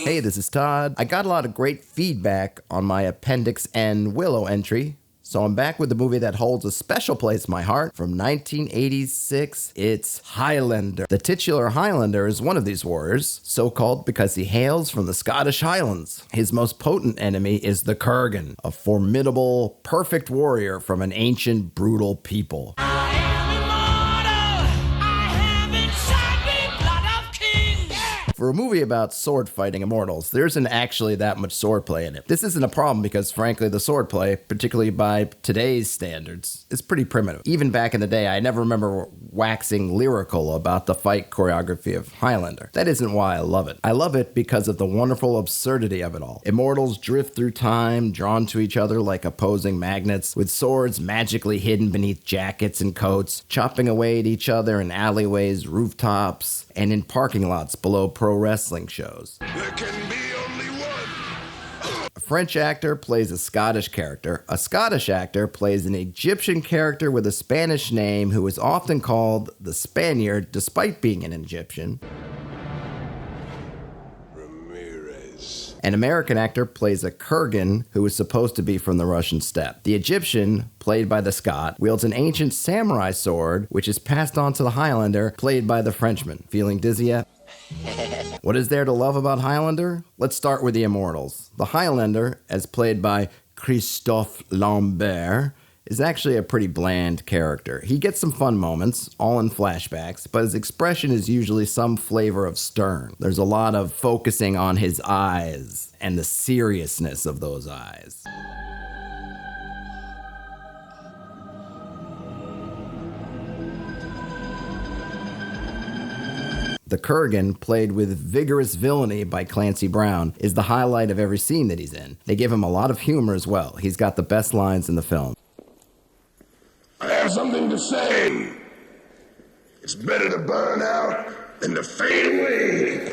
Hey, this is Todd. I got a lot of great feedback on my Appendix N Willow entry, so I'm back with the movie that holds a special place in my heart from 1986. It's Highlander. The titular Highlander is one of these warriors, so called because he hails from the Scottish Highlands. His most potent enemy is the Kurgan, a formidable, perfect warrior from an ancient, brutal people. For a movie about sword-fighting immortals, there isn't actually that much swordplay in it. This isn't a problem because, frankly, the swordplay, particularly by today's standards, is pretty primitive. Even back in the day, I never remember waxing lyrical about the fight choreography of Highlander. That isn't why I love it. I love it because of the wonderful absurdity of it all. Immortals drift through time, drawn to each other like opposing magnets, with swords magically hidden beneath jackets and coats, chopping away at each other in alleyways, rooftops, and in parking lots below pro wrestling shows. There can be only one. A French actor plays a Scottish character. A Scottish actor plays an Egyptian character with a Spanish name who is often called the Spaniard despite being an Egyptian. An American actor plays a Kurgan who is supposed to be from the Russian steppe. The Egyptian, played by the Scot, wields an ancient samurai sword, which is passed on to the Highlander, played by the Frenchman. Feeling dizzy yet? What is there to love about Highlander? Let's start with the immortals. The Highlander, as played by Christophe Lambert, is actually a pretty bland character. He gets some fun moments, all in flashbacks, but his expression is usually some flavor of stern. There's a lot of focusing on his eyes and the seriousness of those eyes. The Kurgan, played with vigorous villainy by Clancy Brown, is the highlight of every scene that he's in. They give him a lot of humor as well. He's got the best lines in the film. I have something to say. It's better to burn out than to fade away.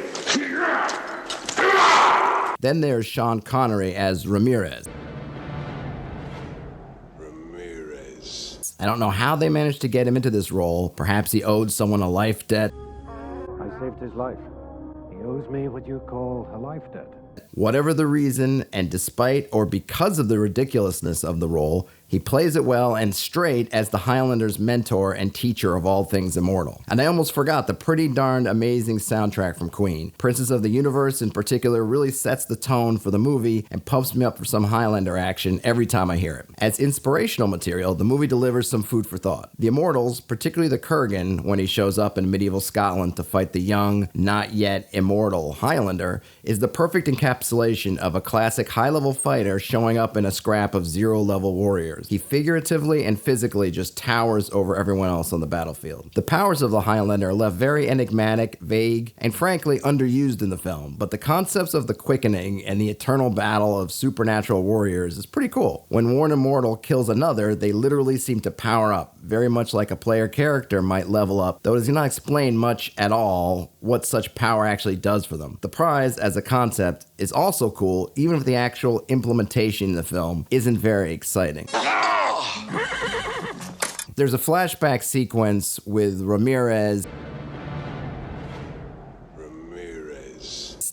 Then there's Sean Connery as Ramirez. I don't know how they managed to get him into this role. Perhaps he owed someone a life debt. I saved his life. He owes me what you call a life debt. Whatever the reason, and despite or because of the ridiculousness of the role, he plays it well and straight as the Highlander's mentor and teacher of all things immortal. And I almost forgot the pretty darned amazing soundtrack from Queen. Princess of the Universe in particular really sets the tone for the movie and pumps me up for some Highlander action every time I hear it. As inspirational material, the movie delivers some food for thought. The immortals, particularly the Kurgan, when he shows up in medieval Scotland to fight the young, not yet immortal Highlander, is the perfect encapsulation of a classic high-level fighter showing up in a scrap of zero-level warriors. He figuratively and physically just towers over everyone else on the battlefield. The powers of the Highlander are left very enigmatic, vague, and frankly underused in the film, but the concepts of the quickening and the eternal battle of supernatural warriors is pretty cool. When one immortal kills another, they literally seem to power up, very much like a player character might level up, though it does not explain much at all what such power actually does for them. The prize, as a concept, is also cool, even if the actual implementation in the film isn't very exciting. There's a flashback sequence with Ramirez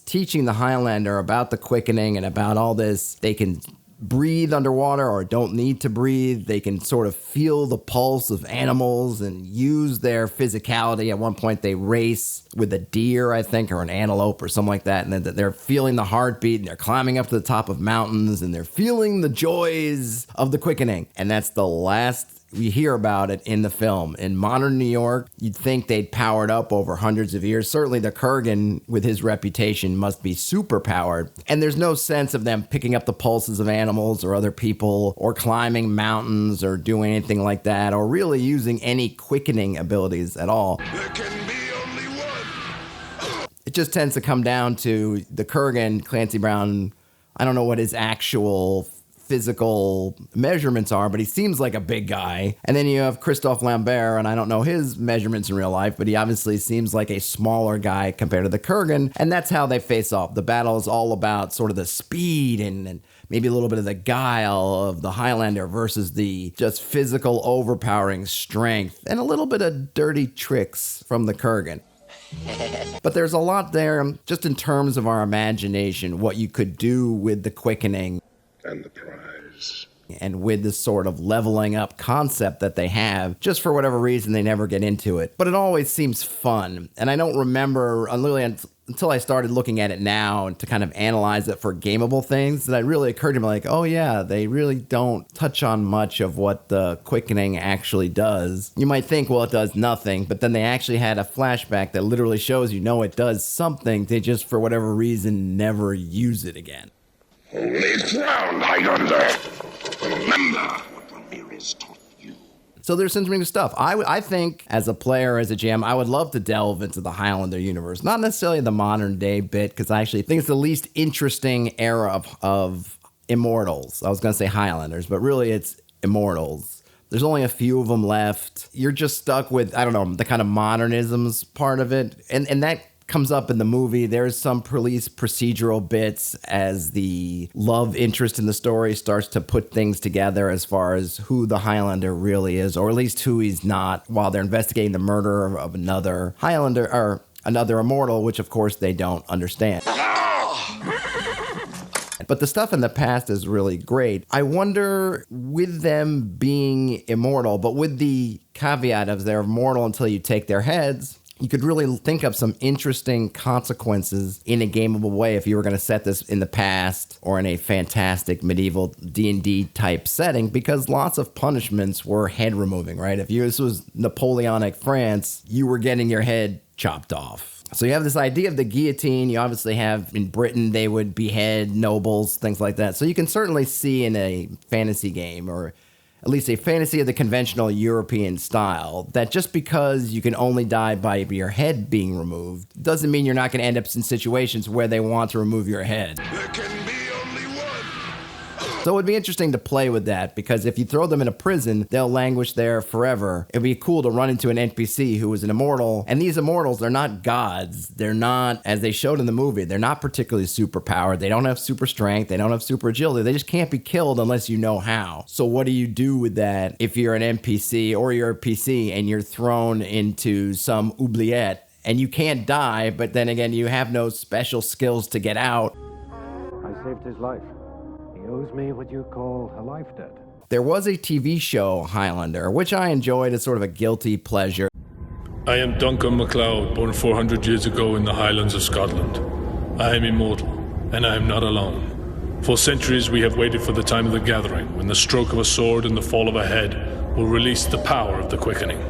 teaching the Highlander about the quickening and about all this. They can breathe underwater or don't need to breathe. They can sort of feel the pulse of animals and use their physicality. At one point they race with a deer, I think, or an antelope or something like that, and then they're feeling the heartbeat and they're climbing up to the top of mountains and they're feeling the joys of the quickening. And that's the last we hear about it in the film. In modern New York, you'd think they'd powered up over hundreds of years. Certainly the Kurgan, with his reputation, must be super powered. And there's no sense of them picking up the pulses of animals or other people or climbing mountains or doing anything like that or really using any quickening abilities at all. There can be only one. It just tends to come down to the Kurgan, Clancy Brown. I don't know what his actual physical measurements are, but he seems like a big guy. And then you have Christophe Lambert, and I don't know his measurements in real life, but he obviously seems like a smaller guy compared to the Kurgan, and that's how they face off. The battle is all about sort of the speed and maybe a little bit of the guile of the Highlander versus the just physical overpowering strength and a little bit of dirty tricks from the Kurgan. But there's a lot there, just in terms of our imagination, what you could do with the quickening. And the prize. And with this sort of leveling up concept that they have, just for whatever reason, they never get into it. But it always seems fun. And I don't remember, literally until I started looking at it now and to kind of analyze it for gameable things, that it really occurred to me like, oh yeah, they really don't touch on much of what the quickening actually does. You might think, well, it does nothing, but then they actually had a flashback that literally shows you, no, it does something. They just, for whatever reason, never use it again. Holy ground, Highlander! Remember what Ramirez taught you. So there's some interesting stuff. I think, as a player, as a GM, I would love to delve into the Highlander universe. Not necessarily the modern day bit, because I actually think it's the least interesting era of Immortals. I was going to say Highlanders, but really it's Immortals. There's only a few of them left. You're just stuck with, I don't know, the kind of modernisms part of it. And that comes up in the movie. There's some police procedural bits as the love interest in the story starts to put things together as far as who the Highlander really is, or at least who he's not, while they're investigating the murder of another Highlander, or another immortal, which of course they don't understand. But the stuff in the past is really great. I wonder, with them being immortal, but with the caveat of they're immortal until you take their heads, you could really think of some interesting consequences in a gameable way if you were going to set this in the past or in a fantastic medieval D&D type setting, because lots of punishments were head removing, right? If this was Napoleonic France, you were getting your head chopped off. So you have this idea of the guillotine. You obviously have in Britain, they would behead nobles, things like that. So you can certainly see in a fantasy game, or at least a fantasy of the conventional European style, that just because you can only die by your head being removed doesn't mean you're not going to end up in situations where they want to remove your head. There can be only one. So it would be interesting to play with that, because if you throw them in a prison, they'll languish there forever. It'd be cool to run into an NPC who is an immortal, and these immortals, they're not gods. They're not, as they showed in the movie, they're not particularly superpowered. They don't have super strength. They don't have super agility. They just can't be killed unless you know how. So what do you do with that if you're an NPC or you're a PC and you're thrown into some oubliette and you can't die, but then again, you have no special skills to get out? I saved his life. He owes me what you call a life debt. There was a TV show, Highlander, which I enjoyed as sort of a guilty pleasure. I am Duncan MacLeod, born 400 years ago in the Highlands of Scotland. I am immortal, and I am not alone. For centuries we have waited for the time of the gathering, when the stroke of a sword and the fall of a head will release the power of the quickening.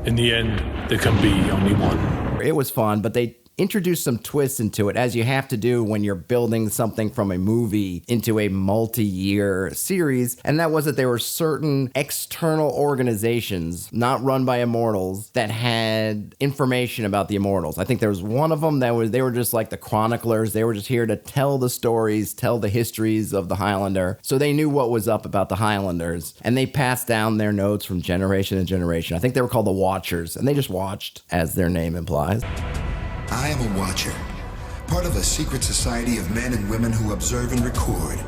In the end, there can be only one. It was fun, but they introduce some twists into it, as you have to do when you're building something from a movie into a multi-year series. And that was that there were certain external organizations not run by immortals that had information about the immortals. I think there was one of them that they were just like the chroniclers. They were just here to tell the stories, tell the histories of the Highlander. So they knew what was up about the Highlanders, and they passed down their notes from generation to generation. I think they were called the Watchers, and they just watched, as their name implies. I am a watcher, part of a secret society of men and women who observe and record,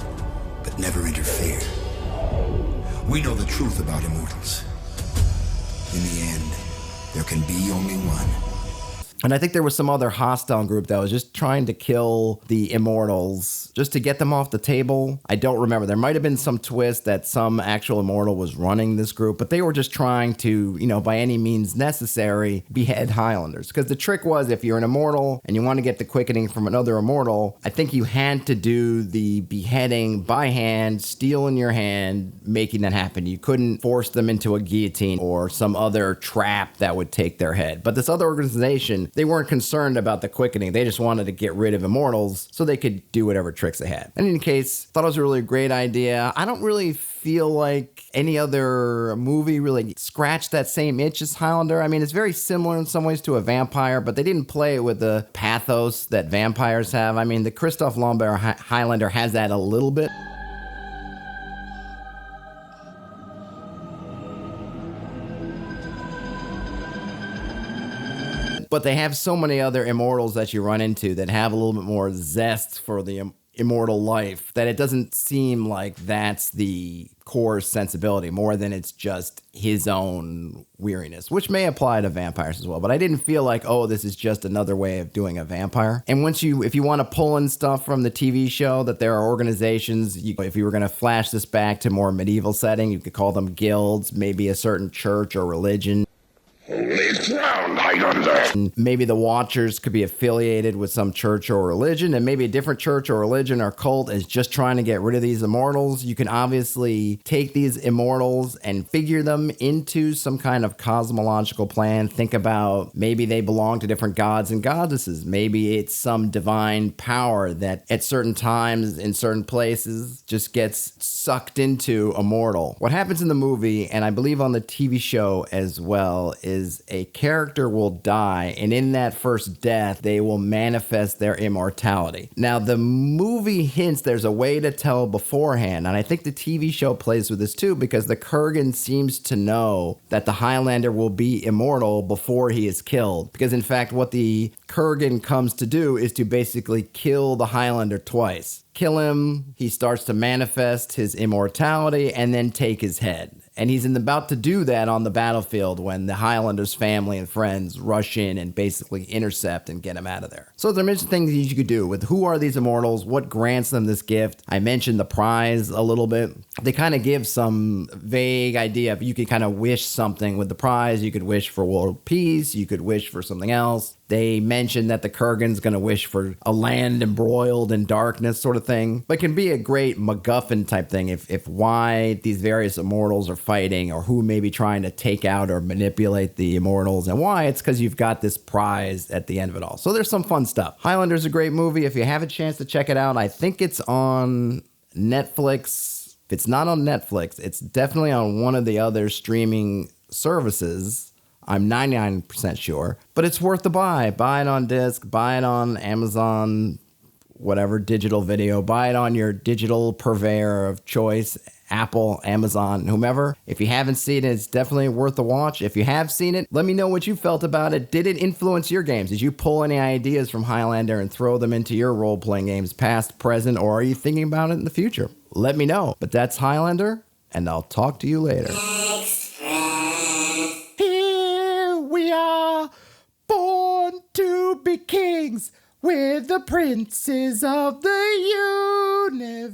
but never interfere. We know the truth about immortals. In the end, there can be only one. And I think there was some other hostile group that was just trying to kill the immortals just to get them off the table. I don't remember. There might have been some twist that some actual immortal was running this group, but they were just trying to, by any means necessary, behead Highlanders. Because the trick was, if you're an immortal and you want to get the quickening from another immortal, I think you had to do the beheading by hand, steel in your hand, making that happen. You couldn't force them into a guillotine or some other trap that would take their head. But this other organization, they weren't concerned about the quickening. They just wanted to get rid of immortals so they could do whatever tricks they had. In any case, thought it was a really great idea. I don't really feel like any other movie really scratched that same itch as Highlander. I mean, it's very similar in some ways to a vampire, but they didn't play it with the pathos that vampires have. I mean, the Christophe Lambert Highlander has that a little bit. But they have so many other immortals that you run into that have a little bit more zest for the immortal life, that it doesn't seem like that's the core sensibility more than it's just his own weariness, which may apply to vampires as well. But I didn't feel like, oh, this is just another way of doing a vampire. And if you want to pull in stuff from the TV show, that there are organizations, if you were going to flash this back to more medieval setting, you could call them guilds, maybe a certain church or religion. Holy ground, Highlander! Maybe the Watchers could be affiliated with some church or religion, and maybe a different church or religion or cult is just trying to get rid of these immortals. You can obviously take these immortals and figure them into some kind of cosmological plan. Think about maybe they belong to different gods and goddesses. Maybe it's some divine power that at certain times in certain places just gets sucked into a mortal. What happens in the movie, and I believe on the TV show as well, is a character will die, and in that first death, they will manifest their immortality. Now, the movie hints there's a way to tell beforehand, and I think the TV show plays with this too, because the Kurgan seems to know that the Highlander will be immortal before he is killed. Because in fact, what the Kurgan comes to do is to basically kill the Highlander twice. Kill him, he starts to manifest his immortality, and then take his head. And he's about to do that on the battlefield when the Highlander's family and friends rush in and basically intercept and get him out of there. So there are many things you could do with who are these immortals, what grants them this gift. I mentioned the prize a little bit. They kind of give some vague idea of you could kind of wish something with the prize. You could wish for world peace. You could wish for something else. They mentioned that the Kurgan's going to wish for a land embroiled in darkness sort of thing. But it can be a great MacGuffin type thing if why these various immortals are fighting or who may be trying to take out or manipulate the immortals and why. It's because you've got this prize at the end of it all. So there's some fun stuff. Highlander's a great movie. If you have a chance to check it out, I think it's on Netflix. If it's not on Netflix, it's definitely on one of the other streaming services. I'm 99% sure, but it's worth the buy. Buy it on disc, buy it on Amazon, whatever, digital video. Buy it on your digital purveyor of choice, Apple, Amazon, whomever. If you haven't seen it, it's definitely worth the watch. If you have seen it, let me know what you felt about it. Did it influence your games? Did you pull any ideas from Highlander and throw them into your role-playing games, past, present, or are you thinking about it in the future? Let me know. But that's Highlander, and I'll talk to you later. We are born to be kings. We're the princes of the universe.